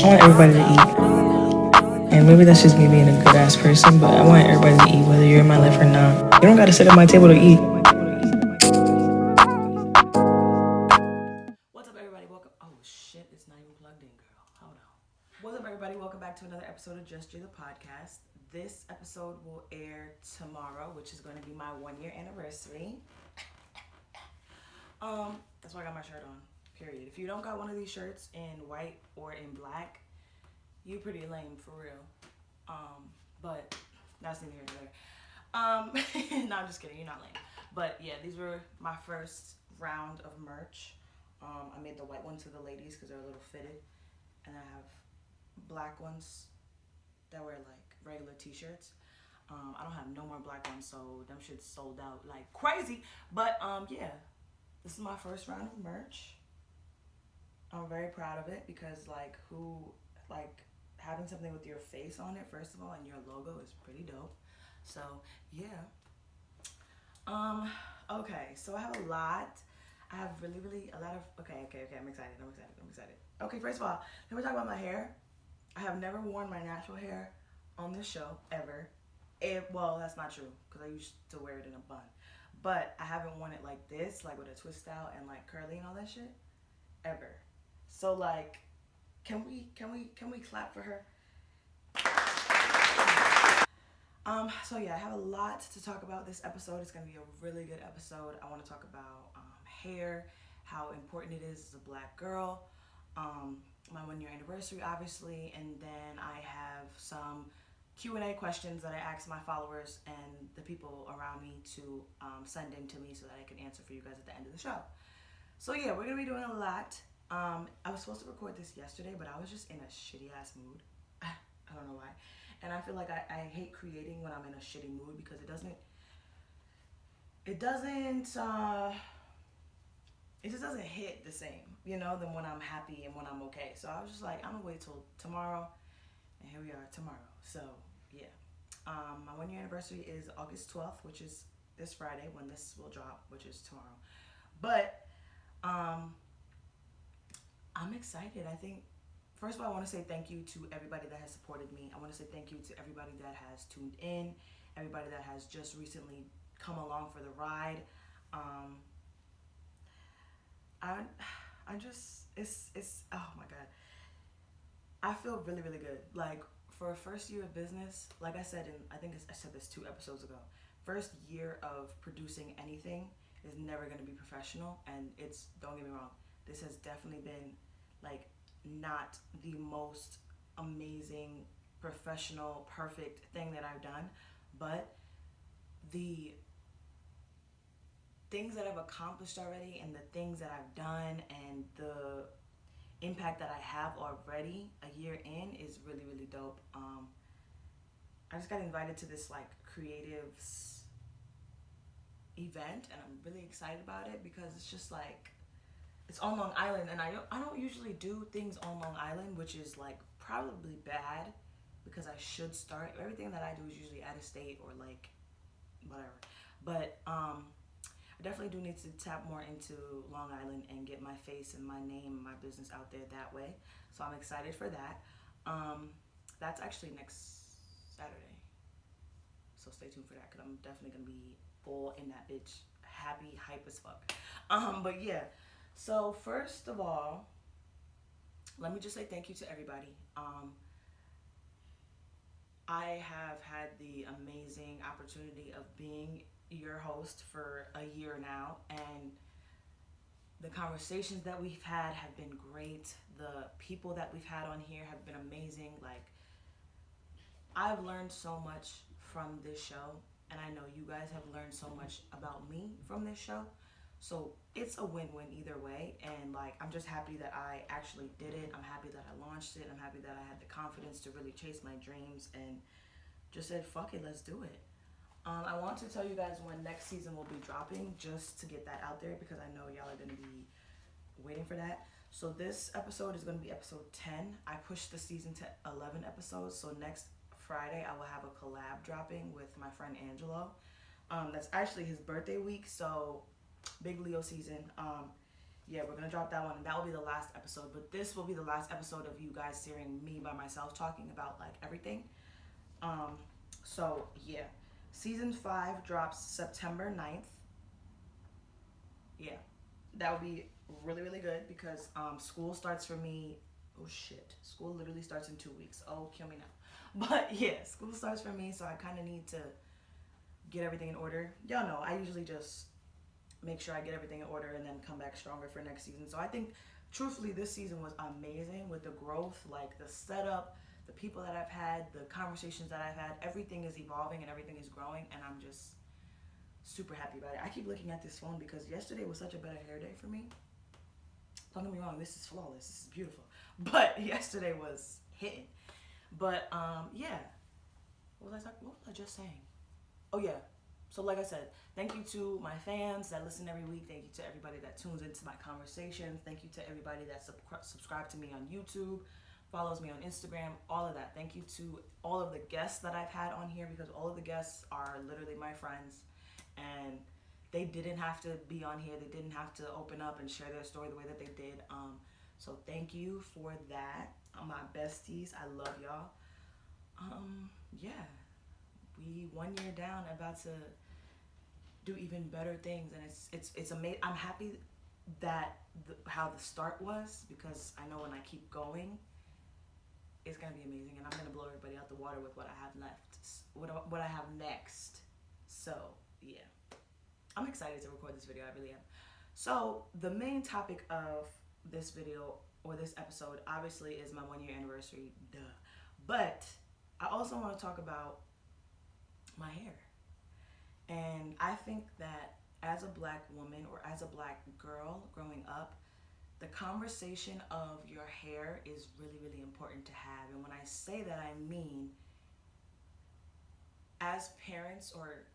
I want everybody to eat. And maybe that's just me being a good ass person, but I want everybody to eat, whether you're in my life or not. You don't gotta sit at my table to eat. What's up, everybody? Welcome. Oh shit, it's not even plugged in, girl. Hold on. What's up, everybody? Welcome back to another episode of Just J the podcast. This episode will air tomorrow, which is going to be my 1 year anniversary. That's why I got my shirt on. Period. If you don't got one of these shirts in white or in black, you pretty lame for real. But that's neither here nor there. No, I'm just kidding. You're not lame. But yeah, these were my first round of merch. I made the white ones for the ladies because they're a little fitted, and I have black ones that wear like regular t-shirts. I don't have no more black ones, so them shit's sold out like crazy. But yeah, this is my first round of merch. I'm very proud of it because having something with your face on it first of all and your logo is pretty dope. So yeah. Okay, so I have a lot. I have really a lot of okay. I'm excited. Okay, first of all, let me talk about my hair. I have never worn my natural hair on this show ever. Well, that's not true because I used to wear it in a bun, but I haven't worn it like this, like with a twist out and like curly and all that shit, ever. So like, can we clap for her? So yeah, I have a lot to talk about this episode. It's gonna be a really good episode. I want to talk about hair, how important it is as a black girl, my 1 year anniversary, obviously, and then I have some Q&A questions that I asked my followers and the people around me to send in to me so that I can answer for you guys at the end of the show. So yeah, we're gonna be doing a lot. I was supposed to record this yesterday, but I was just in a shitty ass mood. I don't know why. And I feel like I hate creating when I'm in a shitty mood because it just doesn't hit the same, than when I'm happy and when I'm okay. So I was just like, I'm gonna wait till tomorrow, and here we are tomorrow. So yeah, my 1 year anniversary is August 12th, which is this Friday when this will drop, which is tomorrow. But I'm excited. I think first of all, I want to say thank you to everybody that has supported me. I want to say thank you to everybody that has tuned in, everybody that has just recently come along for the ride. I just it's oh my god. I feel really good. Like for a first year of business, like I said I said this 2 episodes ago. First year of producing anything is never going to be professional, and it's don't get me wrong. This has definitely been like not the most amazing, professional, perfect thing that I've done, but the things that I've accomplished already and the things that I've done and the impact that I have already a year in is really dope. I just got invited to this like creatives event and I'm really excited about it because it's just like it's on Long Island, and I don't usually do things on Long Island, which is like probably bad because I should start. Everything that I do is usually out of state or like whatever. But I definitely do need to tap more into Long Island and get my face and my name and my business out there that way. So I'm excited for that. That's actually next Saturday. So stay tuned for that because I'm definitely gonna be all in that bitch, happy, hype as fuck. But yeah. So first of all, let me just say thank you to everybody. I have had the amazing opportunity of being your host for a year now, and the conversations that we've had have been great. The people that we've had on here have been amazing. Like, I've learned so much from this show, and I know you guys have learned so much about me from this show. So it's a win-win either way, and like I'm just happy that I actually did it. I'm happy that I launched it. I'm happy that I had the confidence to really chase my dreams and just said, fuck it, let's do it. I want to tell you guys when next season will be dropping, just to get that out there because I know y'all are going to be waiting for that. So this episode is going to be episode 10. I pushed the season to 11 episodes, so next Friday I will have a collab dropping with my friend Angelo. That's actually his birthday week, so big Leo season. yeah, we're gonna drop that one, and that will be the last episode. But this will be the last episode of you guys hearing me by myself talking about like everything. Um, so yeah, season 5 drops September 9th. Yeah, that would be really really good because school starts for me. Oh shit, school literally starts in 2 weeks. Oh, kill me now. But yeah, school starts for me, so I kind of need to get everything in order. Y'all know I usually just make sure I get everything in order and then come back stronger for next season. So I think truthfully this season was amazing with the growth, like the setup, the people that I've had, the conversations that I've had. Everything is evolving and everything is growing, and I'm just super happy about it. I keep looking at this phone because yesterday was such a better hair day for me. Don't get me wrong, this is flawless, this is beautiful. But yesterday was hitting. But yeah. What was I just saying? Oh yeah. So like I said, thank you to my fans that listen every week. Thank you to everybody that tunes into my conversations. Thank you to everybody that subscribed to me on YouTube, follows me on Instagram, all of that. Thank you to all of the guests that I've had on here, because all of the guests are literally my friends, and they didn't have to be on here. They didn't have to open up and share their story the way that they did. So thank you for that. My besties, I love y'all. Yeah, we 1 year down, about to do even better things, and it's amazing. I'm happy that how the start was, because I know when I keep going, it's gonna be amazing, and I'm gonna blow everybody out the water with what I have left, what I have next. So yeah, I'm excited to record this video. I really am. So the main topic of this video, or this episode, obviously is my 1 year anniversary. Duh. But I also want to talk about my hair. And I think that as a black woman or as a black girl growing up, the conversation of your hair is really, really important to have. And when I say that, I mean, as parents, or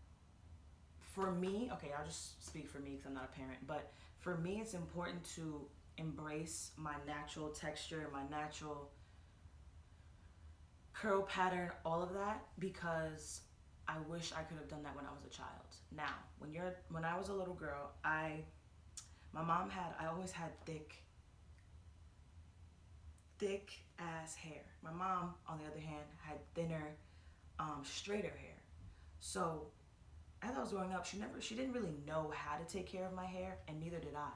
for me, okay, I'll just speak for me because I'm not a parent, but for me, it's important to embrace my natural texture, my natural curl pattern, all of that, because I wish I could have done that when I was a child. Now, when I was a little girl, I always had thick ass hair. My mom, on the other hand, had thinner, straighter hair. So as I was growing up, she didn't really know how to take care of my hair, and neither did I.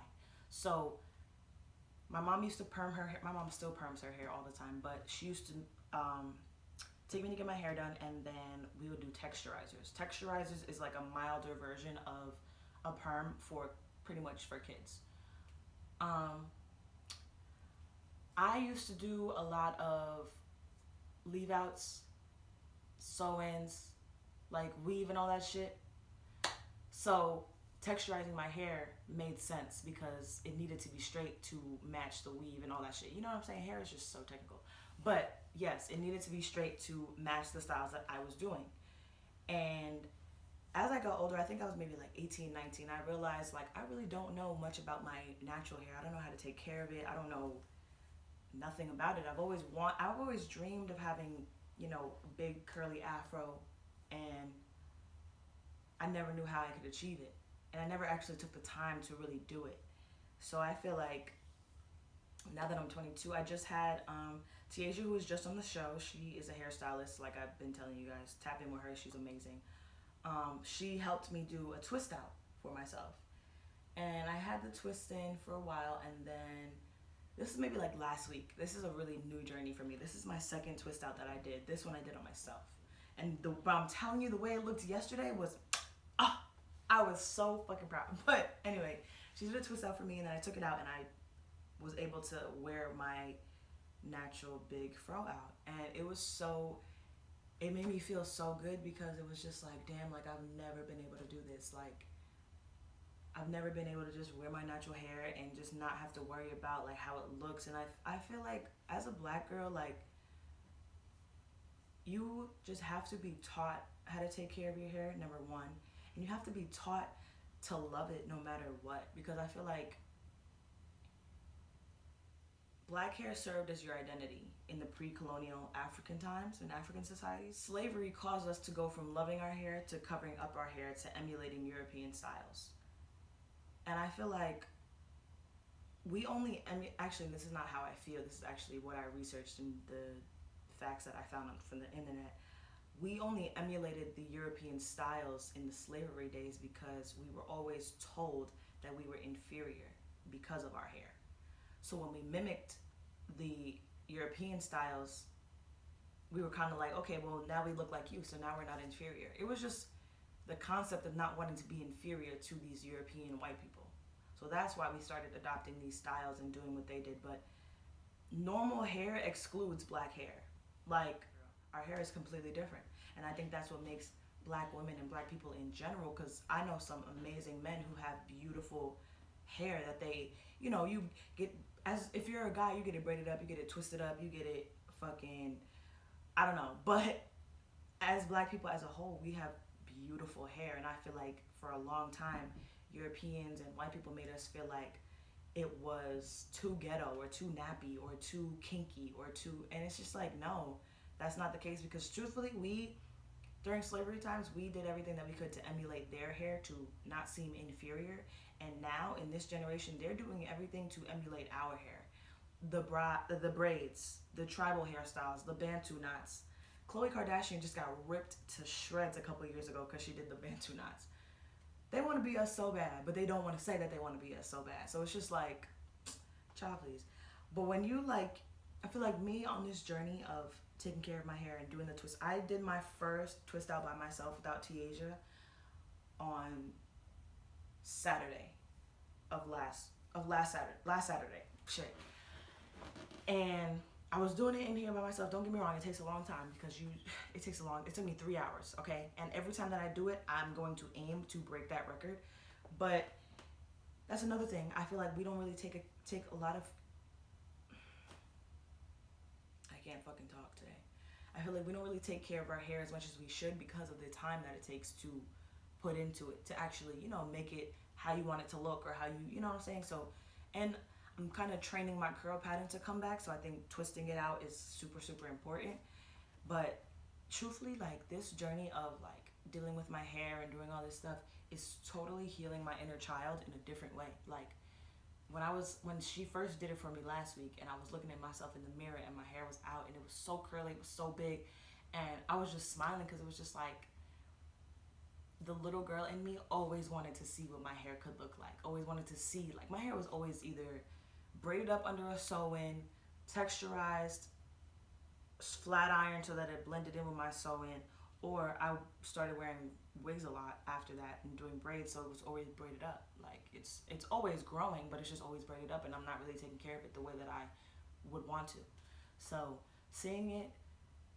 So my mom used to perm her hair. My mom still perms her hair all the time, but she used to take me to get my hair done, and then we would do texturizers. Texturizers is like a milder version of a perm, for pretty much for kids. I used to do a lot of leave outs, sew-ins, like weave and all that shit. So texturizing my hair made sense because it needed to be straight to match the weave and all that shit. You know what I'm saying? Hair is just so technical. But yes, it needed to be straight to match the styles that I was doing. And as I got older, I think I was maybe like 18, 19, I realized like I really don't know much about my natural hair. I don't know how to take care of it. I don't know nothing about it. I've always dreamed of having, big curly afro, and I never knew how I could achieve it. And I never actually took the time to really do it. So I feel like now that I'm 22, I just had Tiaja, who was just on the show. She is a hairstylist, like I've been telling you guys. Tap in with her, she's amazing. She helped me do a twist out for myself. And I had the twist in for a while, and then this is maybe like last week. This is a really new journey for me. This is my second twist out that I did. This one I did on myself. And but I'm telling you, the way it looked yesterday was, I was so fucking proud. But anyway, she did a twist out for me, and then I took it out, and I was able to wear my natural big fro out. And it made me feel so good, because it was just like, damn, like I've never been able to do this. Like I've never been able to just wear my natural hair and just not have to worry about like how it looks. And I feel like as a black girl, like you just have to be taught how to take care of your hair, number one. And you have to be taught to love it no matter what, because I feel like black hair served as your identity in the pre-colonial African times, in African societies. Slavery caused us to go from loving our hair to covering up our hair to emulating European styles. And I feel like we only, I mean, actually, this is not how I feel. This is actually what I researched and the facts that I found from the internet. We only emulated the European styles in the slavery days because we were always told that we were inferior because of our hair. So when we mimicked the European styles, we were kind of like, okay, well, now we look like you, so now we're not inferior. It was just the concept of not wanting to be inferior to these European white people. So that's why we started adopting these styles and doing what they did. But normal hair excludes black hair. Like, our hair is completely different. And I think that's what makes black women and black people in general, because I know some amazing men who have beautiful hair that they, you get, as if you're a guy, you get it braided up, you get it twisted up, you get it fucking, I don't know. But as black people as a whole, we have beautiful hair. And I feel like for a long time, Europeans and white people made us feel like it was too ghetto or too nappy or too kinky or too, and it's just like, no, that's not the case, because truthfully, we, during slavery times, we did everything that we could to emulate their hair to not seem inferior. And now in this generation, they're doing everything to emulate our hair. The braids, the tribal hairstyles, the Bantu knots. Khloe Kardashian just got ripped to shreds a couple years ago because she did the Bantu knots. They want to be us so bad, but they don't want to say that they want to be us so bad. So it's just like, child, please. But when you like, I feel like me on this journey of taking care of my hair and doing the twist. I did my first twist out by myself without Tiaja on Saturday of last Saturday. Shit. And I was doing it in here by myself. Don't get me wrong, it takes a long time because it took me 3 hours, okay? And every time that I do it, I'm going to aim to break that record. But that's another thing. I feel like we don't really take a lot of, I can't fucking talk today. I feel like we don't really take care of our hair as much as we should because of the time that it takes to put into it, to actually, make it how you want it to look, or how you know what I'm saying? So, and I'm kind of training my curl pattern to come back, so I think twisting it out is super, super important. But truthfully, like, this journey of like dealing with my hair and doing all this stuff is totally healing my inner child in a different way. Like, when she first did it for me last week, and I was looking at myself in the mirror and my hair was out and it was so curly, it was so big, and I was just smiling because it was just like, the little girl in me always wanted to see what my hair could look like. Always wanted to see, like, my hair was always either braided up under a sew-in, texturized, flat iron so that it blended in with my sew-in, or I started wearing wigs a lot after that and doing braids, so it was always braided up. Like, it's always growing, but it's just always braided up, and I'm not really taking care of it the way that I would want to. So seeing it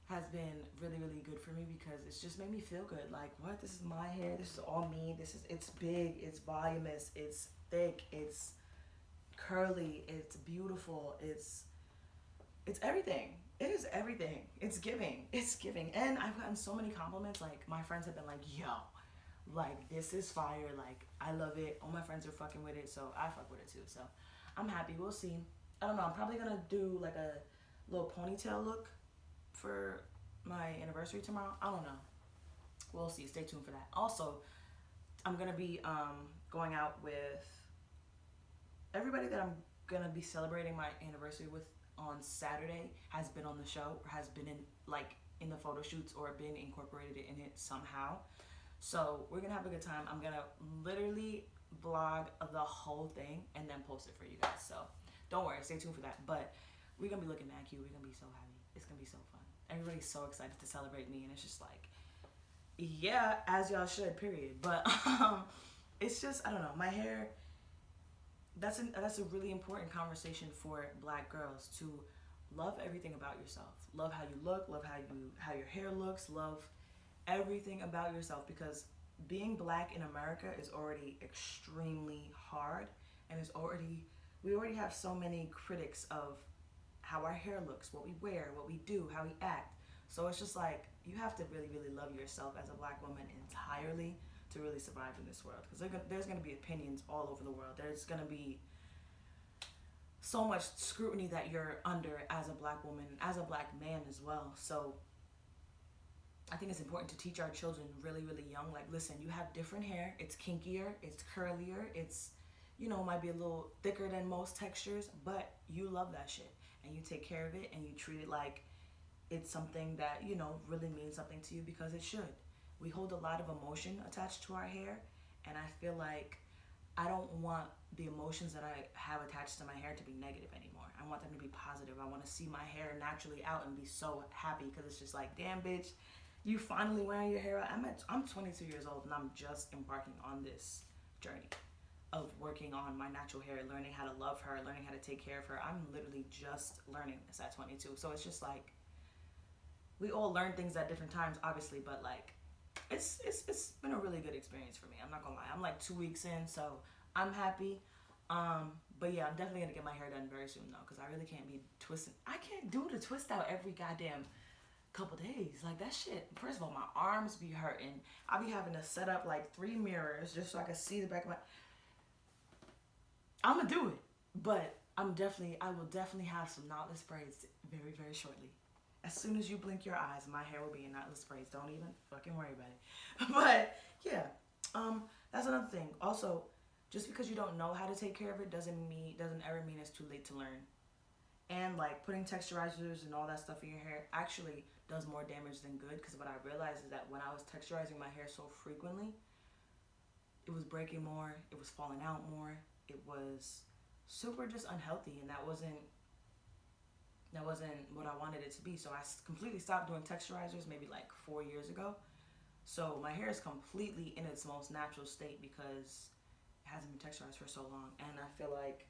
has been really, really good for me because it's just made me feel good. Like, what? This is my hair. This is all me. It's big. It's voluminous. It's thick. It's curly. It's beautiful. It's everything. It is everything. It's giving. It's giving. And I've gotten so many compliments. Like, my friends have been like, yo, like, this is fire. Like, I love it. All my friends are fucking with it, so I fuck with it too. So I'm happy. We'll see. I don't know. I'm probably gonna do like a little ponytail look for my anniversary tomorrow. I don't know. We'll see. Stay tuned for that. Also, I'm gonna be going out with everybody that I'm gonna be celebrating my anniversary with on Saturday has been on the show, or has been in the photo shoots, or been incorporated in it somehow. So we're gonna have a good time. I'm gonna literally vlog the whole thing and then post it for you guys. So don't worry, stay tuned for that. But we're gonna be looking mad cute. We're gonna be so happy. It's gonna be so fun. Everybody's so excited to celebrate me, and it's just like, yeah, as y'all should, period. But it's just, I don't know, my hair, that's a really important conversation for black girls, to love everything about yourself. Love how you look, love how your hair looks, love everything about yourself, because being black in America is already extremely hard, and we already have so many critics of how our hair looks, what we wear, what we do, how we act. So it's just like, you have to really, really love yourself as a black woman entirely to really survive in this world. Because there's going to be opinions all over the world. There's going to be so much scrutiny that you're under as a black woman, as a black man as well. So I think it's important to teach our children really, really young, like, listen, you have different hair. It's kinkier, it's curlier, it's might be a little thicker than most textures, but you love that shit and you take care of it and you treat it like it's something that, really means something to you because it should. We hold a lot of emotion attached to our hair, and I feel like I don't want the emotions that I have attached to my hair to be negative anymore. I want them to be positive. I want to see my hair naturally out and be so happy because it's just like, damn, bitch, you finally wearing your hair out. I'm 22 years old and I'm just embarking on this journey of working on my natural hair, learning how to love her, learning how to take care of her. I'm literally just learning this at 22. So it's just like, we all learn things at different times, obviously, but like, it's been a really good experience for me. I'm not gonna lie. I'm like 2 weeks in, so I'm happy. But yeah, I'm definitely gonna get my hair done very soon though, because I really can't be twisting. I can't do the twist out every goddamn couple days. Like that shit. First of all, my arms be hurting. I be having to set up like 3 mirrors just so I can see the back of my. I'm gonna do it, but I will definitely have some knotless braids very, very shortly. As soon as you blink your eyes, my hair will be in knotless braids. Don't even fucking worry about it. But yeah, that's another thing. Also, just because you don't know how to take care of it doesn't ever mean it's too late to learn. And like putting texturizers and all that stuff in your hair actually does more damage than good. Because what I realized is that when I was texturizing my hair so frequently, it was breaking more, it was falling out more, it was super just unhealthy, and that wasn't what I wanted it to be. So I completely stopped doing texturizers maybe like 4 years ago. So my hair is completely in its most natural state because it hasn't been texturized for so long, and I feel like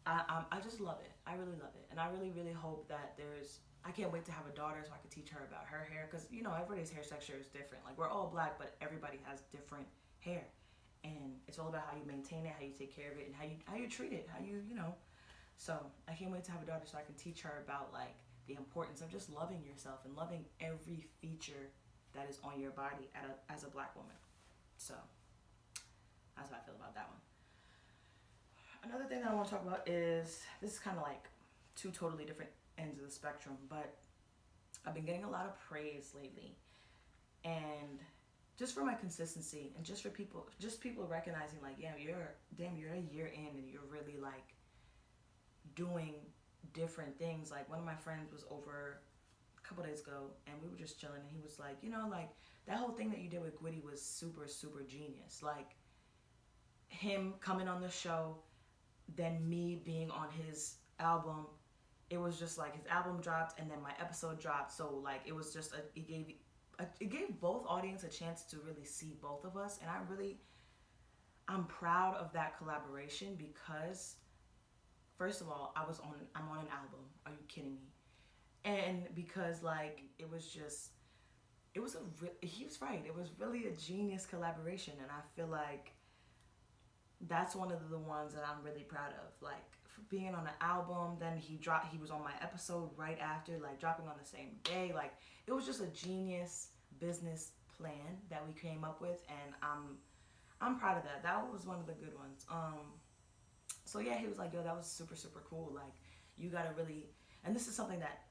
I just love it. I really love it, and I really, really hope that I can't wait to have a daughter so I can teach her about her hair, because everybody's hair texture is different. Like, we're all black, but everybody has different hair, and it's all about how you maintain it, how you take care of it, and how you treat it, how you. So I can't wait to have a daughter so I can teach her about like the importance of just loving yourself and loving every feature that is on your body as a black woman. So that's how I feel about that one. Another thing that I want to talk about is, this is kind of like two totally different ends of the spectrum, but I've been getting a lot of praise lately, and just for my consistency, and just for people recognizing like, yeah, you're a year in and you're really like doing different things. Like, one of my friends was over a couple days ago and we were just chilling, and he was like, like that whole thing that you did with Gwitty was super, super genius. Like, him coming on the show, then me being on his album, it was just like his album dropped and then my episode dropped. So like, it was just it gave both audience a chance to really see both of us, and I'm proud of that collaboration because, first of all, I'm on an album. Are you kidding me? And because like, he was right. It was really a genius collaboration, and I feel like that's one of the ones that I'm really proud of. Like, for being on an album, then he was on my episode right after, like dropping on the same day. Like, it was just a genius business plan that we came up with, and I'm proud of that. That was one of the good ones. So yeah, he was like, yo, that was super, super cool. Like, you gotta really, and this is something that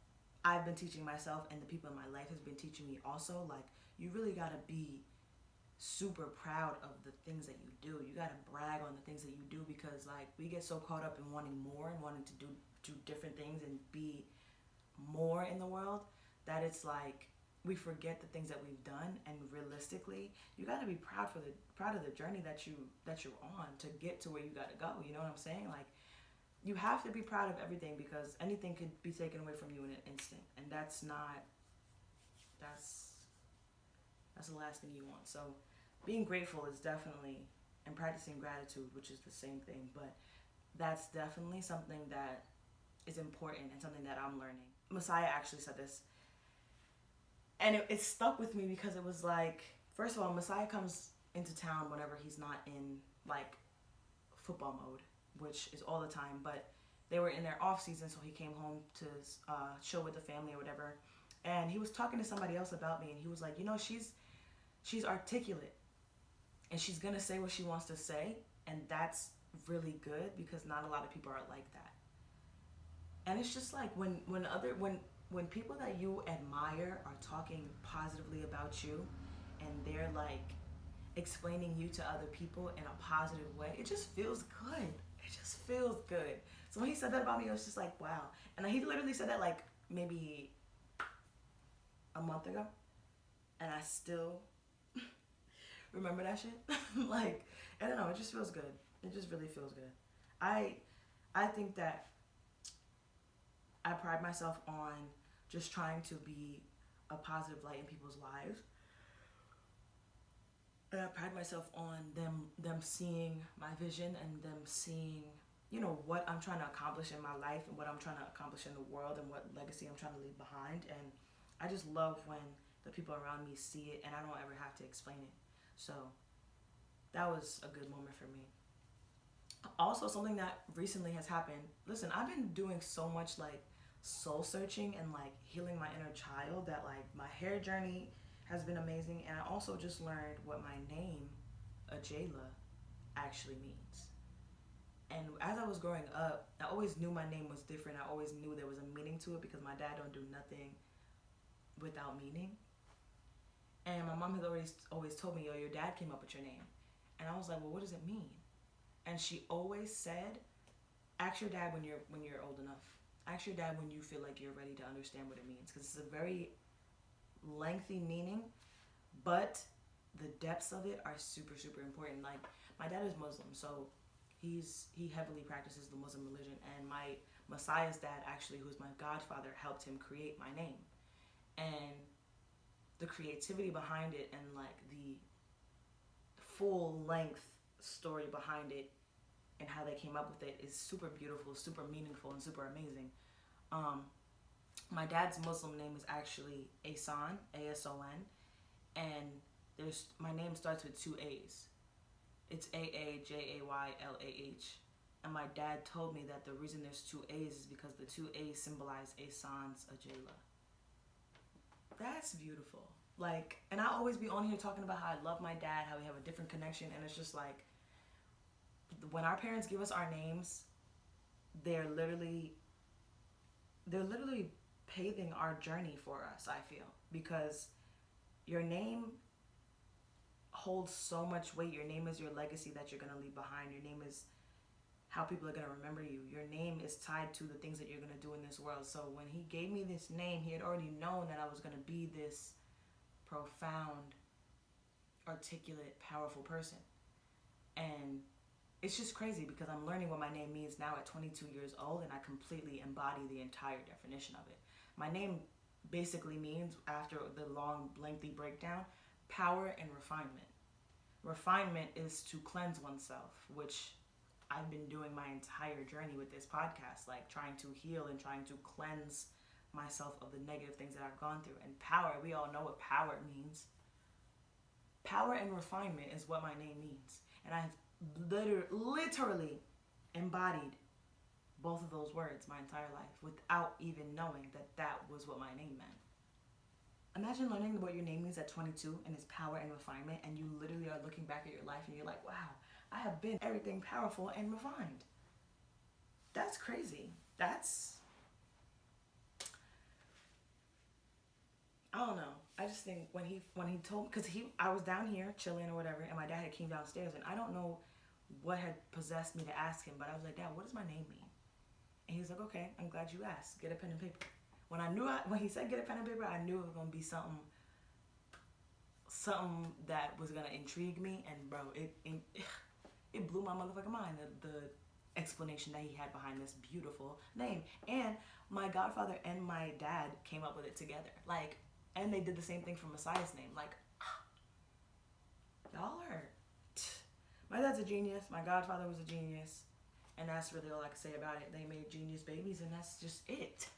I've been teaching myself, and the people in my life has been teaching me also. Like, you really gotta be super proud of the things that you do. You gotta brag on the things that you do, because like, we get so caught up in wanting more and wanting to do different things and be more in the world, that it's like we forget the things that we've done. And realistically, you gotta be proud of the journey that you're on to get to where you gotta go. You know what I'm saying? Like, you have to be proud of everything, because anything could be taken away from you in an instant, and that's the last thing you want. So being grateful is definitely, and practicing gratitude, which is the same thing, but that's definitely something that is important and something that I'm learning. Messiah actually said this, and it stuck with me, because it was like, first of all, Messiah comes into town whenever he's not in like football mode, which is all the time, but they were in their off season, so he came home to chill with the family or whatever. And he was talking to somebody else about me, and he was like, she's articulate, and she's gonna say what she wants to say, and that's really good, because not a lot of people are like that. And it's just like, when people that you admire are talking positively about you, and they're like, explaining you to other people in a positive way, it just feels good. It just feels good. So when he said that about me, I was just like, wow. And he literally said that like maybe a month ago, and I still remember that shit. Like, I don't know, it just feels good. It just really feels good. I think that I pride myself on just trying to be a positive light in people's lives. And I pride myself on them seeing my vision and them seeing, you know, what I'm trying to accomplish in my life and what I'm trying to accomplish in the world and what legacy I'm trying to leave behind. And I just love when the people around me see it and I don't ever have to explain it. So that was a good moment for me. Also, something that recently has happened. Listen, I've been doing so much like soul searching and like healing my inner child that like my hair journey has been amazing. And I also just learned what my name, Ajayla, actually means. And as I was growing up, I always knew my name was different. I always knew there was a meaning to it because my dad don't do nothing without meaning. And my mom has always told me, yo, your dad came up with your name. And I was like, well, what does it mean? And she always said, ask your dad when you're old enough. Ask your dad when you feel like you're ready to understand what it means. Because it's a very lengthy meaning, but the depths of it are super, super important. Like, my dad is Muslim, so he heavily practices the Muslim religion. And my Messiah's dad, actually, who's my godfather, helped him create my name. And the creativity behind it and like the full length story behind it and how they came up with it is super beautiful, super meaningful, and super amazing. My dad's Muslim name is actually Asan, A-S-O-N, and my name starts with two A's. It's A-A-J-A-Y-L-A-H. And my dad told me that the reason there's two A's is because the two A's symbolize Asan's Ajayla. That's beautiful. Like, and I always be on here talking about how I love my dad, how we have a different connection, and it's just like, when our parents give us our names, they're literally paving our journey for us, I feel, because your name holds so much weight. Your name is your legacy that you're going to leave behind. Your name is how people are going to remember you. Your name is tied to the things that you're going to do in this world. So when he gave me this name, he had already known that I was going to be this profound, articulate, powerful person. And it's just crazy because I'm learning what my name means now at 22 years old, and I completely embody the entire definition of it. My name basically means, after the long, lengthy breakdown, power and refinement. Refinement is to cleanse oneself, which I've been doing my entire journey with this podcast, like trying to heal and trying to cleanse myself of the negative things that I've gone through. And power, we all know what power means. Power and refinement is what my name means. And I've literally embodied both of those words my entire life without even knowing that that was what my name meant. Imagine learning what your name means at 22 and it's power and refinement, and you literally are looking back at your life and you're like, wow, I have been everything powerful and refined. That's crazy. I don't know. I just think when he told, because I was down here chilling or whatever, and my dad had came downstairs, and I don't know what had possessed me to ask him, but I was like, Dad, what does my name mean? And he was like, okay, I'm glad you asked. Get a pen and paper. When he said get a pen and paper, I knew it was gonna be something that was gonna intrigue me, and bro, it blew my motherfucking mind, the explanation that he had behind this beautiful name. And my godfather and my dad came up with it together. Like, and they did the same thing for Messiah's name. Like, y'all are... My dad's a genius. My godfather was a genius. And that's really all I can say about it. They made genius babies, and that's just it.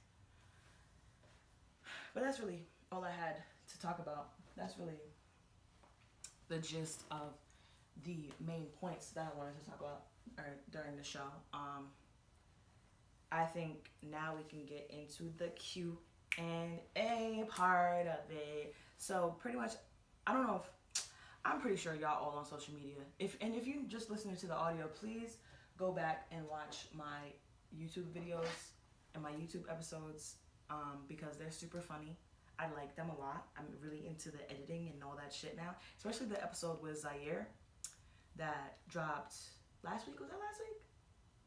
But that's really all I had to talk about. That's really the gist of the main points that I wanted to talk about during the show. I think now we can get into the Q&A part of it. So pretty much, I don't know if, I'm pretty sure y'all all on social media. If you just listening to the audio, please go back and watch my YouTube videos and my YouTube episodes, because they're super funny. I like them a lot. I'm really into the editing and all that shit now. Especially the episode with Zaire that dropped last week. Was that last week?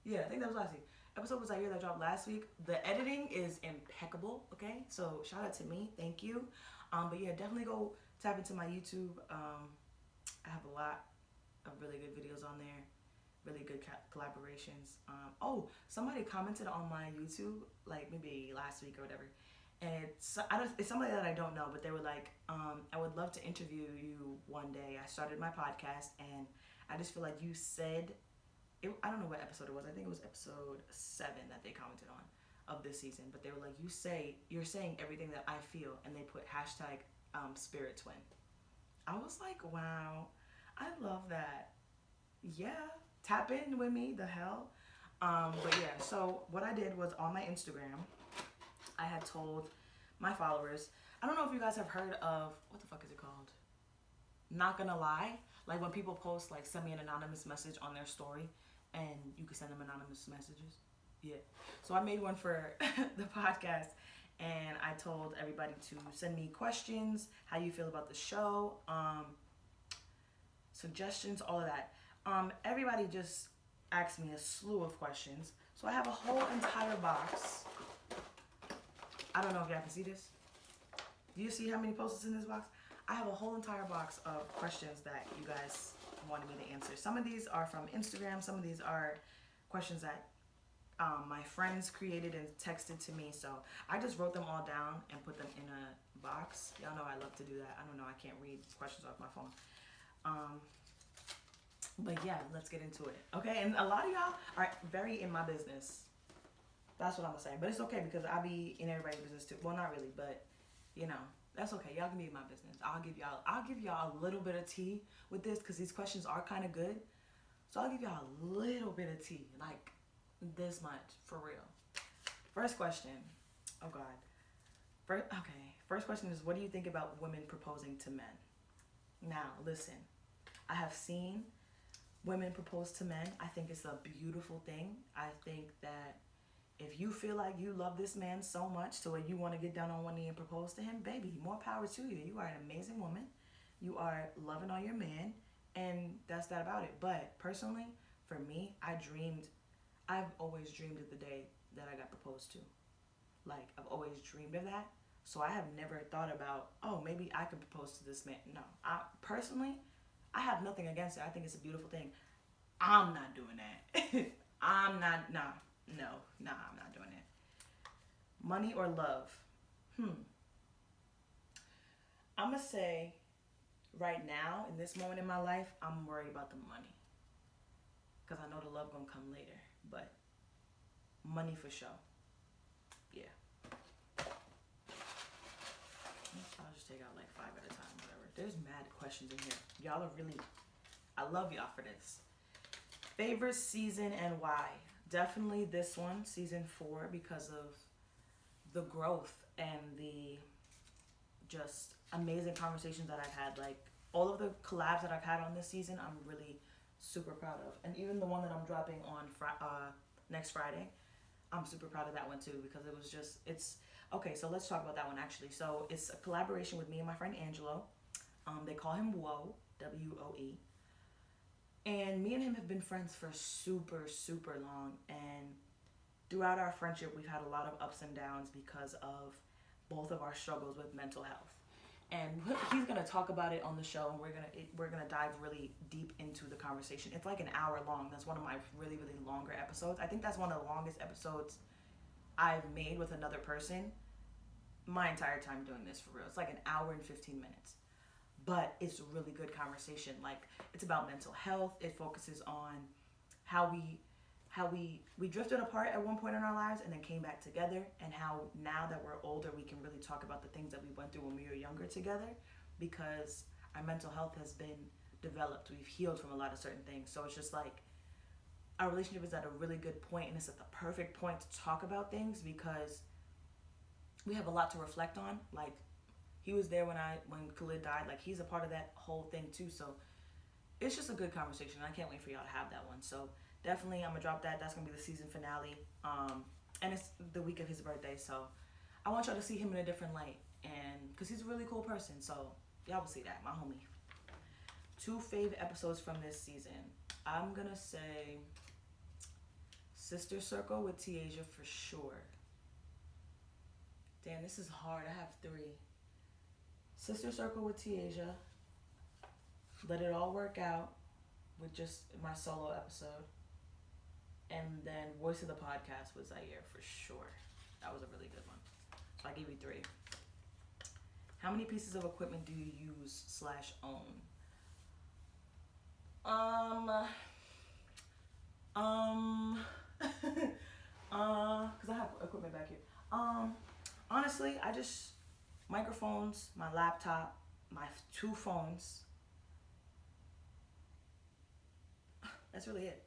Yeah, I think that was last week. Episode with Zaire that dropped last week. The editing is impeccable. Okay, so shout out to me. Thank you. But yeah, definitely go tap into my YouTube. I have a lot of really good videos on there, really good collaborations. Oh, somebody commented on my YouTube like maybe last week or whatever, and it's somebody that I don't know, but they were like, I would love to interview you one day. I started my podcast, and I just feel like you said, I don't know what episode it was. I think it was episode 7 that they commented on of this season, but they were like, you're saying everything that I feel, and they put hashtag spirit twin. I was like, wow, I love that. Yeah, tap in with me, the hell. But yeah, so what I did was on my Instagram, I had told my followers, I don't know if you guys have heard of, what the fuck is it called? Not gonna lie. Like when people post, like, send me an anonymous message on their story, and you can send them anonymous messages. Yeah. So I made one for the podcast, and I told everybody to send me questions, how you feel about the show, suggestions, all of that. Everybody just asked me a slew of questions. So I have a whole entire box. I don't know if y'all can see this. Do you see how many posts in this box? I have a whole entire box of questions that you guys wanted me to answer. Some of these are from Instagram. Some of these are questions that my friends created and texted to me. So I just wrote them all down and put them in a box. Y'all know I love to do that. I don't know. I can't read questions off my phone. But yeah, let's get into it. Okay, and a lot of y'all are very in my business. That's what I'm gonna say. But it's okay because I be in everybody's business too. Well, not really, but you know, that's okay. Y'all can be in my business. I'll give y'all a little bit of tea with this because these questions are kind of good. So I'll give y'all a little bit of tea, like this much, for real. First question. Oh God. First question is, what do you think about women proposing to men? Now, listen. I have seen women propose to men. I think it's a beautiful thing. I think that if you feel like you love this man so much to where you want to get down on one knee and propose to him, baby, more power to you. You are an amazing woman. You are loving on your man, and that's that about it. But personally, for me, I've always dreamed of the day that I got proposed to. Like, I've always dreamed of that. So I have never thought about, oh, maybe I could propose to this man. No, I have nothing against it. I think it's a beautiful thing. I'm not doing that. I'm not doing it. Money or love? I'm going to say right now, in this moment in my life, I'm worried about the money. Because I know the love going to come later. But money for sure. Yeah. I'll just take out like 5 at a time, whatever. There's mad questions in here. Y'all are really, I love y'all for this. Favorite season and why? Definitely this one, season 4, because of the growth and the just amazing conversations that I've had. Like all of the collabs that I've had on this season, I'm really super proud of. And even the one that I'm dropping on next Friday, I'm super proud of that one too, because it was just, okay, so let's talk about that one actually. So it's a collaboration with me and my friend Angelo. They call him Woe, W-O-E. And me and him have been friends for super, super long. And throughout our friendship, we've had a lot of ups and downs because of both of our struggles with mental health. And he's gonna talk about it on the show, and we're gonna dive really deep into the conversation. It's like an hour long. That's one of my really, really longer episodes. I think that's one of the longest episodes I've made with another person my entire time doing this, for real. It's like an hour and 15 minutes. But it's a really good conversation. Like, it's about mental health. It focuses on how we drifted apart at one point in our lives and then came back together, and how now that we're older, we can really talk about the things that we went through when we were younger together, because our mental health has been developed. We've healed from a lot of certain things. So it's just like our relationship is at a really good point, and it's at the perfect point to talk about things because we have a lot to reflect on. Like, he was there when Khalid died. Like, he's a part of that whole thing too. So it's just a good conversation. I can't wait for y'all to have that one. So definitely, I'm gonna drop that. That's gonna be the season finale. And it's the week of his birthday, so I want y'all to see him in a different light. And because he's a really cool person. So y'all will see that, my homie. 2 fave episodes from this season. I'm gonna say Sister Circle with Tiaja for sure. Damn, this is hard. I have 3. Sister Circle with Tiaja. Let It All Work Out with just my solo episode. And then Voice of the Podcast with Zaire for sure. That was a really good one. So I gave you 3. How many pieces of equipment do you use / own? Cause I have equipment back here. Honestly, I just microphones, my laptop, my 2 phones. That's really it.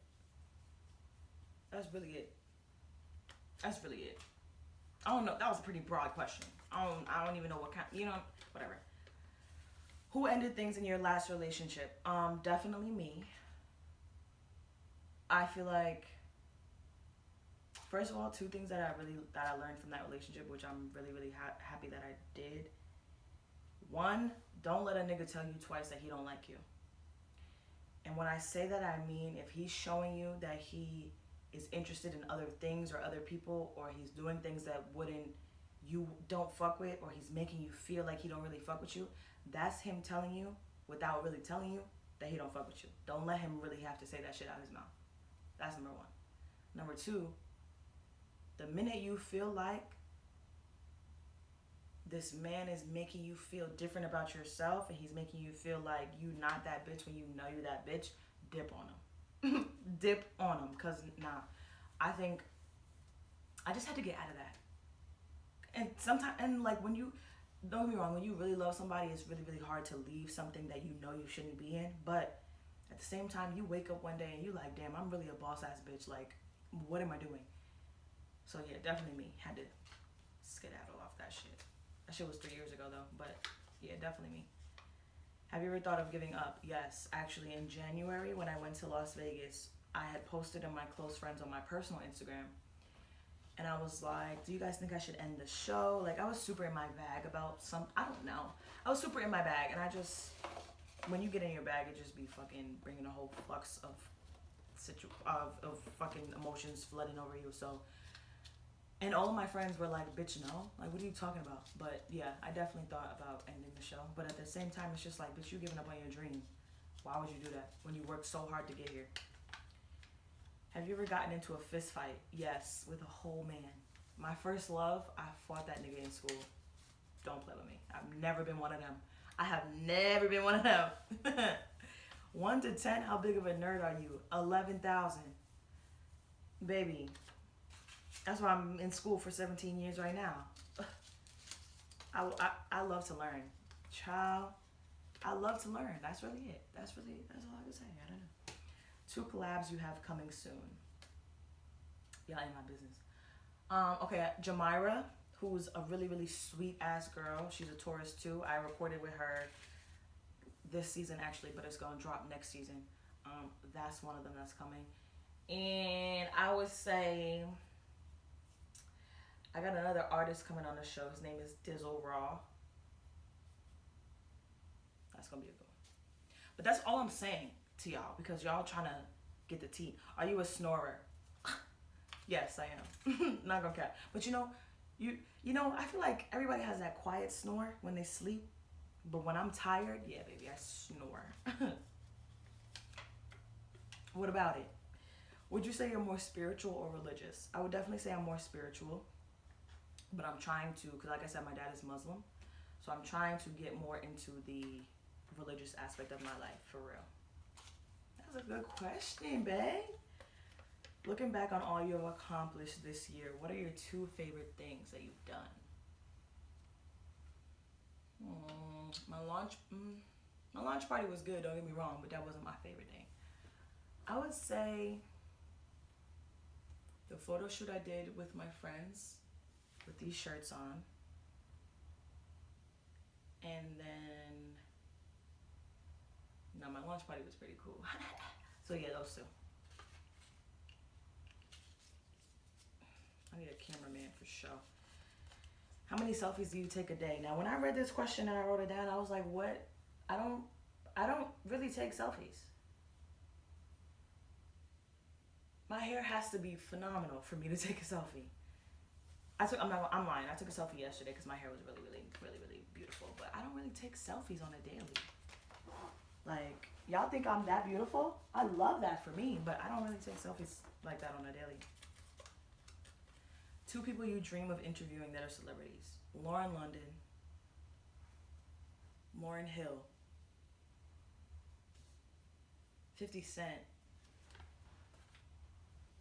That's really it. I don't know. That was a pretty broad question. I don't even know what kind. Whatever. Who ended things in your last relationship? Definitely me. I feel like, first of all, 2 things that I learned from that relationship, which I'm really happy that I did. 1, don't let a nigga tell you twice that he don't like you. And when I say that, I mean if he's showing you that he is interested in other things or other people, or he's doing things that you don't fuck with, or he's making you feel like he don't really fuck with you, that's him telling you, without really telling you, that he don't fuck with you. Don't let him really have to say that shit out of his mouth. That's number 1. Number 2, the minute you feel like this man is making you feel different about yourself, and he's making you feel like you not that bitch when you know you that bitch, dip on him. Dip on him. Because, I think I just had to get out of that. And sometimes, and like when you, don't get me wrong, when you really love somebody, it's really hard to leave something that you know you shouldn't be in. But at the same time, you wake up one day and you like, damn, I'm really a boss ass bitch. Like, what am I doing? So yeah, definitely me. Had to skedaddle off that shit. That shit was 3 years ago though. But yeah, definitely me. Have you ever thought of giving up? Yes. Actually, in January when I went to Las Vegas, I had posted in my close friends on my personal Instagram. And I was like, do you guys think I should end the show? Like, I was super in my bag about I don't know. I was super in my bag. And I just, when you get in your bag, it just be fucking bringing a whole flux of fucking emotions flooding over you. So, and all of my friends were like, bitch, no. Like, what are you talking about? But yeah, I definitely thought about ending the show. But at the same time, it's just like, bitch, you giving up on your dream. Why would you do that when you worked so hard to get here? Have you ever gotten into a fist fight? Yes, with a whole man. My first love, I fought that nigga in school. Don't play with me. I've never been one of them. I have never been one of them. 1 to 10, how big of a nerd are you? 11,000. Baby, that's why I'm in school for 17 years right now. I love to learn. Child, I love to learn. That's really it. That's all I can say. I don't know. 2 collabs you have coming soon. Y'all ain't my business. Okay, Jamira, who's a really sweet ass girl. She's a Taurus too. I recorded with her this season actually, but it's gonna drop next season. That's one of them that's coming. And I would say I got another artist coming on the show. His name is Dizzle Raw. That's gonna be a good one. But that's all I'm saying to y'all, because y'all trying to get the tea. Are you a snorer? Yes, I am. Not gonna cap. But you know, I feel like everybody has that quiet snore when they sleep. But when I'm tired, yeah, baby, I snore. What about it? Would you say you're more spiritual or religious? I would definitely say I'm more spiritual. But I'm trying to, because like I said, my dad is Muslim. So I'm trying to get more into the religious aspect of my life, for real. That's a good question, babe. Looking back on all you have accomplished this year, what are your 2 favorite things that you've done? My launch party was good, don't get me wrong, but that wasn't my favorite thing. I would say the photo shoot I did with my friends with these shirts on. And then, no, my launch party was pretty cool. So yeah, those 2. I need a cameraman for sure. How many selfies do you take a day? Now, when I read this question and I wrote it down, I was like, what? I don't really take selfies. My hair has to be phenomenal for me to take a selfie. I'm lying. I took a selfie yesterday because my hair was really, really, really, really beautiful. But I don't really take selfies on a daily. Like, y'all think I'm that beautiful? I love that for me, but I don't really take selfies like that on a daily. 2 people you dream of interviewing that are celebrities. Lauren London, Lauryn Hill, 50 Cent,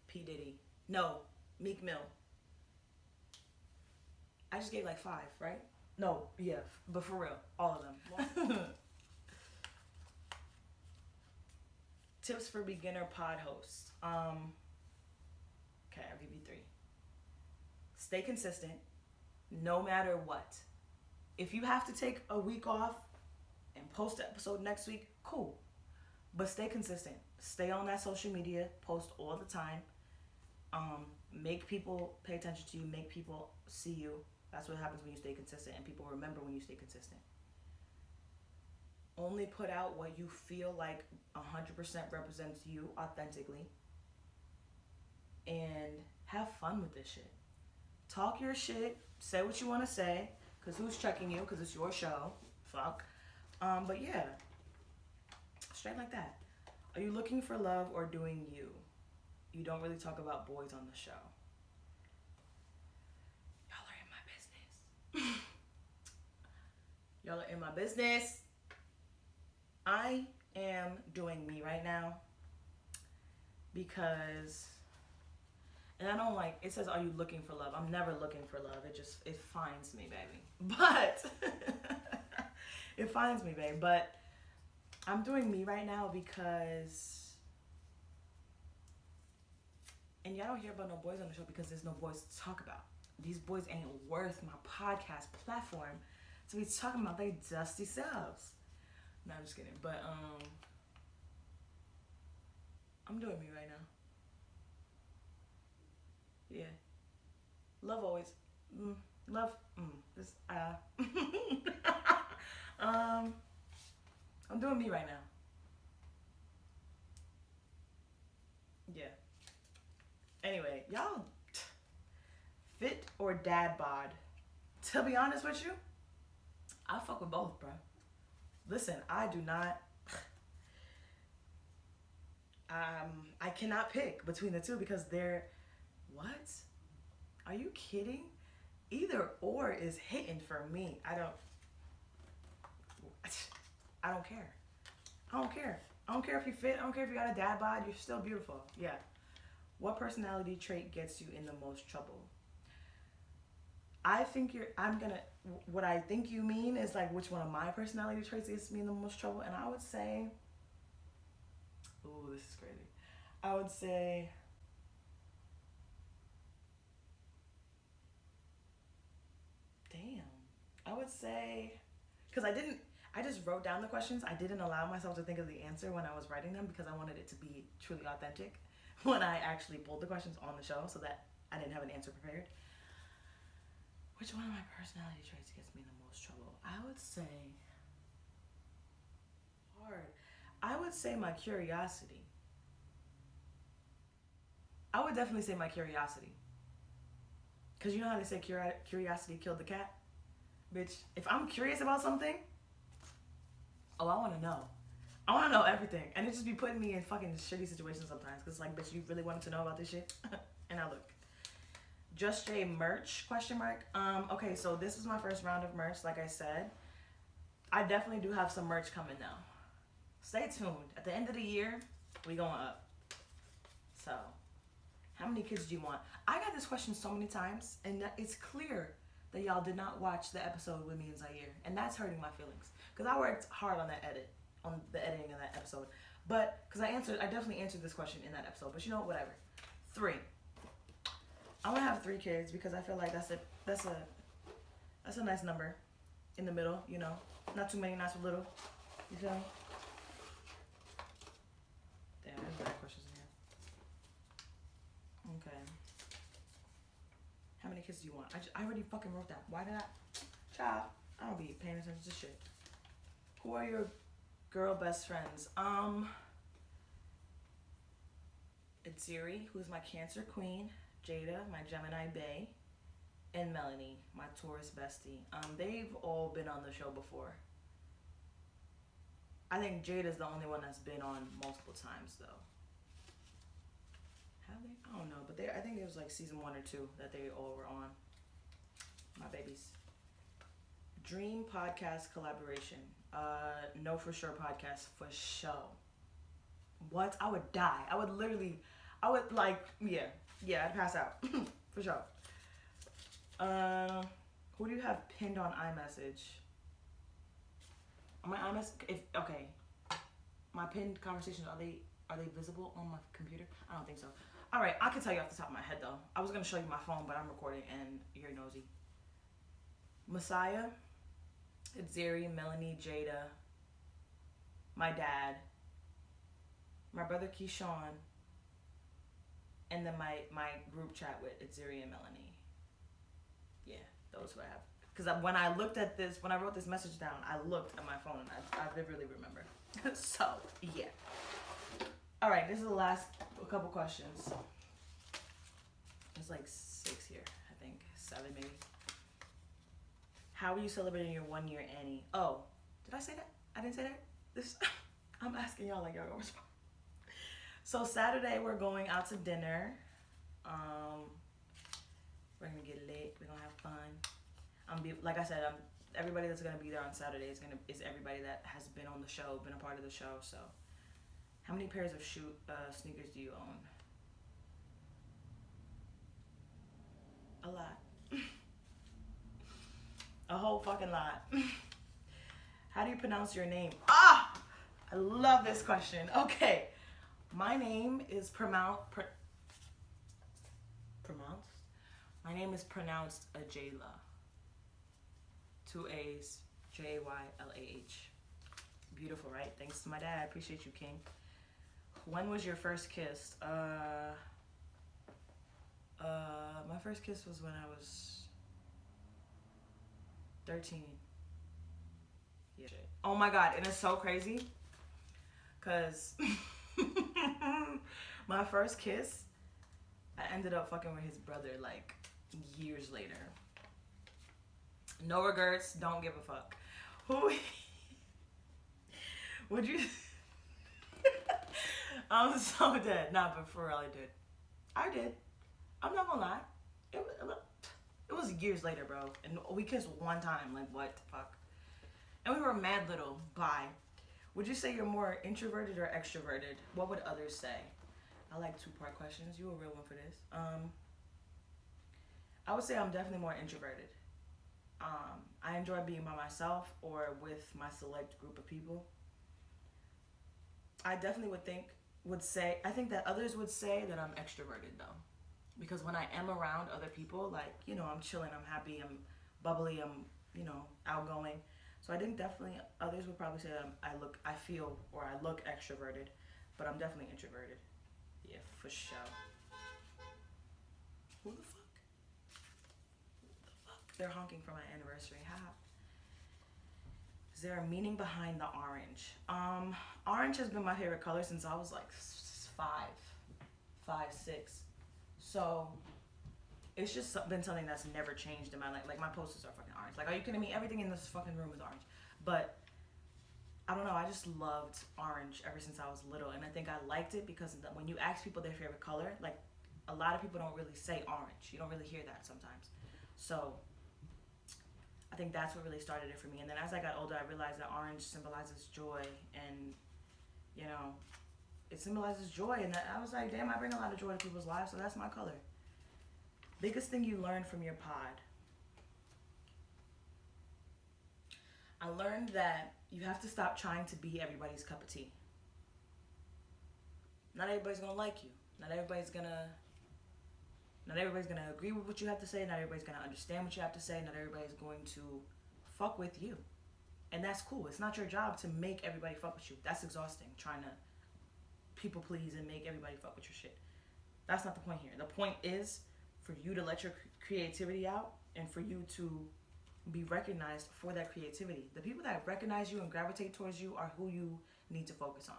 P. Diddy. No, Meek Mill. I just gave like 5, right? No, yeah, but for real, all of them. Tips for beginner pod hosts. Okay, I'll give you 3. Stay consistent, no matter what. If you have to take a week off and post an episode next week, cool. But stay consistent. Stay on that social media, post all the time. Make people pay attention to you, make people see you. That's what happens when you stay consistent, and people remember when you stay consistent. Only put out what you feel like 100% represents you authentically. And have fun with this shit. Talk your shit, say what you want to say, because who's checking you, because it's your show. Fuck. But yeah, straight like that. Are you looking for love or doing you? You don't really talk about boys on the show. Y'all are in my business. Y'all are in my business. I am doing me right now because, and I don't like, it says, are you looking for love? I'm never looking for love. It finds me, baby. But, it finds me, babe. But I'm doing me right now because, and y'all don't hear about no boys on the show because there's no boys to talk about. These boys ain't worth my podcast platform to be talking about their dusty selves. No, I'm just kidding. But, I'm doing me right now. Yeah. Love always. Love. This. I'm doing me right now. Yeah. Anyway, y'all. Fit or dad bod? To be honest with you, I fuck with both, bro. Listen, I do not. I cannot pick between the two because they're. What? Are you kidding? Either or is hitting for me. I don't care. I don't care. I don't care if you fit. I don't care if you got a dad bod. You're still beautiful. Yeah. What personality trait gets you in the most trouble? What I think you mean is like which one of my personality traits gets me in the most trouble. And I would say, ooh, this is crazy. I would say, because I just wrote down the questions. I didn't allow myself to think of the answer when I was writing them because I wanted it to be truly authentic when I actually pulled the questions on the show so that I didn't have an answer prepared. Which one of my personality traits gets me in the most trouble? I would say, hard. I would say my curiosity. I would definitely say my curiosity. Because you know how they say curiosity killed the cat? Bitch, if I'm curious about something, I want to know. I want to know everything. And it just be putting me in fucking shitty situations sometimes. Because it's like, bitch, you really wanted to know about this shit? And I look. Just J merch, question mark. Okay, so this is my first round of merch, like I said. I definitely do have some merch coming now. Stay tuned. At the end of the year, we going up. So, how many kids do you want? I got this question so many times, and it's clear that y'all did not watch the episode with me and Zaire, and that's hurting my feelings. Because I worked hard on the editing of that episode. But, because I definitely answered this question in that episode, but you know what, whatever. 3. I want to have 3 kids because I feel like that's a nice number in the middle, you know. Not too many, not too little. You feel me? Damn, there's bad questions in here. Okay. How many kids kiss do you want? I already fucking wrote that. Why did I? Child, I don't be paying attention to shit. Who are your girl best friends? It's Ziri, who's my Cancer queen, Jada, my Gemini bae, and Melanie, my Taurus bestie. They've all been on the show before. I think Jada's the only one that's been on multiple times though. Have they? I don't know, but I think it was like season 1 or 2 that they all were on. My babies. Dream podcast collaboration. No for sure podcast for show. What? I would die. I would literally, I'd pass out. For sure. Who do you have pinned on iMessage? My iMessage, my pinned conversations, are they visible on my computer? I don't think so. All right, I can tell you off the top of my head though. I was gonna show you my phone, but I'm recording and you're nosy. Messiah, it's Ziri, Melanie, Jada, my dad, my brother Keyshawn, and then my group chat with it's Ziri and Melanie. Yeah, those who I have. Because when I wrote this message down, I looked at my phone and I vividly remember. So, yeah. All right, this is the last couple questions. There's like 6 here, I think. 7 maybe. How are you celebrating your 1 year Annie? Oh, did I say that? I didn't say that? I'm asking y'all like y'all gonna respond. So Saturday we're going out to dinner. We're gonna get lit. We're gonna have fun. Like I said, everybody that's gonna be there on Saturday is everybody that has been on the show, been a part of the show. So, how many pairs of sneakers do you own? A lot. A whole fucking lot. How do you pronounce your name? Ah, I love this question. Okay, my name is pronounced. My name is pronounced Ajayla. 2 A's, Jaylah. Beautiful, right? Thanks to my dad. Appreciate you, King. When was your first kiss? My first kiss was when I was 13. Yeah. Oh my God, and it's so crazy, cause my first kiss, I ended up fucking with his brother like years later. No regrets, don't give a fuck. Who would you? I'm so dead. Nah, but for real, I did. I'm not gonna lie. It was years later, bro. And we kissed one time. Like, what the fuck? And we were mad little. Bye. Would you say you're more introverted or extroverted? What would others say? I like 2-part questions. You a real one for this. I would say I'm definitely more introverted. I enjoy being by myself or with my select group of people. I definitely I think that others would say that I'm extroverted though. Because when I am around other people, like, you know, I'm chilling, I'm happy, I'm bubbly, I'm, you know, outgoing. So I think definitely others would probably say that I look extroverted, but I'm definitely introverted. Yeah, for sure. Who the fuck? They're honking for my anniversary. Ha. Is there a meaning behind the orange? Orange has been my favorite color since I was like 5, 6. So it's just been something that's never changed in my life. Like, my posters are fucking orange. Like, are you kidding me? Everything in this fucking room is orange. But I don't know. I just loved orange ever since I was little. And I think I liked it because when you ask people their favorite color, like, a lot of people don't really say orange. You don't really hear that sometimes. So I think that's what really started it for me. And then as I got older, I realized that orange symbolizes joy. And, you know, it symbolizes joy. And I was like, damn, I bring a lot of joy to people's lives, so that's my color. Biggest thing you learned from your pod? I learned that you have to stop trying to be everybody's cup of tea. Not everybody's gonna like you. Not everybody's gonna agree with what you have to say. Not everybody's gonna understand what you have to say. Not everybody's going to fuck with you. And that's cool. It's not your job to make everybody fuck with you. That's exhausting, trying to people please and make everybody fuck with your shit. That's not the point here. The point is for you to let your creativity out and for you to be recognized for that creativity. The people that recognize you and gravitate towards you are who you need to focus on.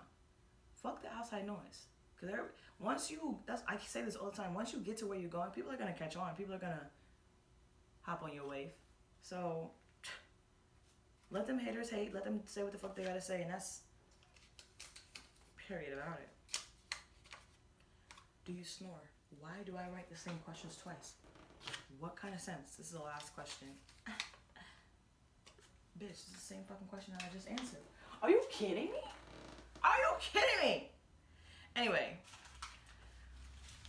Fuck the outside noise. Because once you, I say this all the time, once you get to where you're going, people are going to catch on. People are going to hop on your wave. So let them haters hate. Let them say what the fuck they got to say. And that's period about it. Do you snore? Why do I write the same questions twice? What kind of sense? This is the last question. Bitch, this is the same fucking question that I just answered. Are you kidding me? Are you kidding me? Anyway.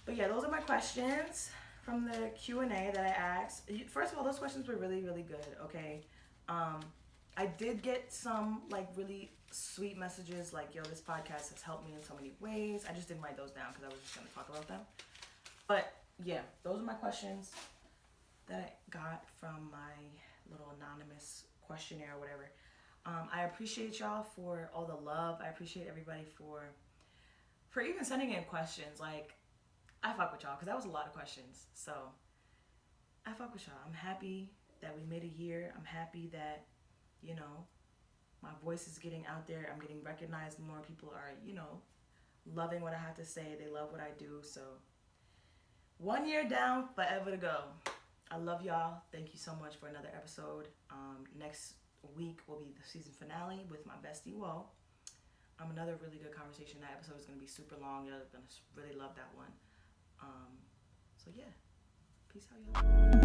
But yeah, those are my questions from the Q&A that I asked. First of all, those questions were really, really good, okay? I did get some, like, really sweet messages, like, yo, this podcast has helped me in so many ways. I just didn't write those down because I was just going to talk about them. But, yeah, those are my questions that I got from my little anonymous questionnaire or whatever. I appreciate y'all for all the love. I appreciate everybody for even sending in questions. Like, I fuck with y'all because that was a lot of questions. So, I fuck with y'all. I'm happy that we made a year. I'm happy that, you know, my voice is getting out there. I'm getting recognized. More people are, you know, loving what I have to say. They love what I do. So, 1 year down, forever to go. I love y'all. Thank you so much for another episode. Next week will be the season finale with my bestie, Woe. Another really good conversation. That episode is going to be super long. You're going to really love that one. So, yeah. Peace out, y'all.